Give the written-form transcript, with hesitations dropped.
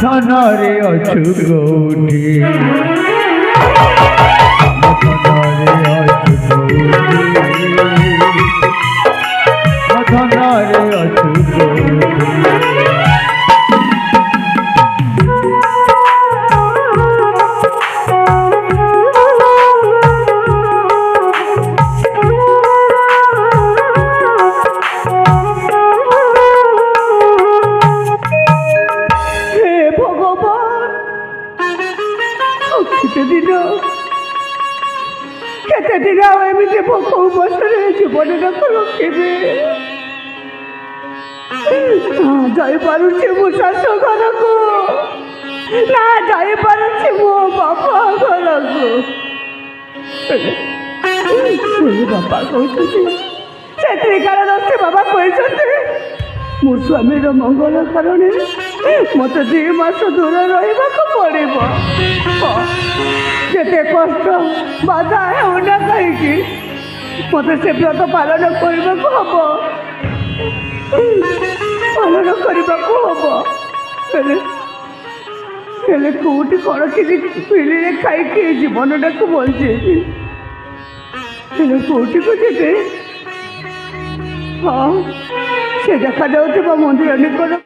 ধনরে অছু গৌটি ধনরে অছু গৌটি ধনরে অছু গৌটি কেতে দিন এমনি বহু বছরে জীবনে রক্ষিবে যাই পারুছি মো ଶାଶୁ ଘରକୁ ନା ଯାଇପାରୁଛି ମୋ ବାପା ଘରକୁ ବାପା କହୁଛନ୍ତି ସେଥିରେ କାରଣ ଅଛି ବାବା କହିଛନ୍ତି ମୋ ସ୍ୱାମୀର ମଙ୍ଗଳ କାରଣେ ମୋତେ 2 ମାସ ଦୂର ରହିବାକୁ ପଡ଼ିବ କେତେ କଷ୍ଟ ବାଧା ହେଉନା କାହିଁକି ମୋତେ ସେ ବ୍ରତ ପାଳନ କରିବାକୁ ହବ ହେଲେ କୋଉଠି କ'ଣ କିଛି ପିଢ଼ିରେ ଖାଇକି ଜୀବନଟାକୁ ବଞ୍ଚେଇବି ହେଲେ କୋଉଠିକୁ ଯିବି ହଁ ସେ ଦେଖାଯାଉଥିବା ମନ୍ଦିର ନିକଟ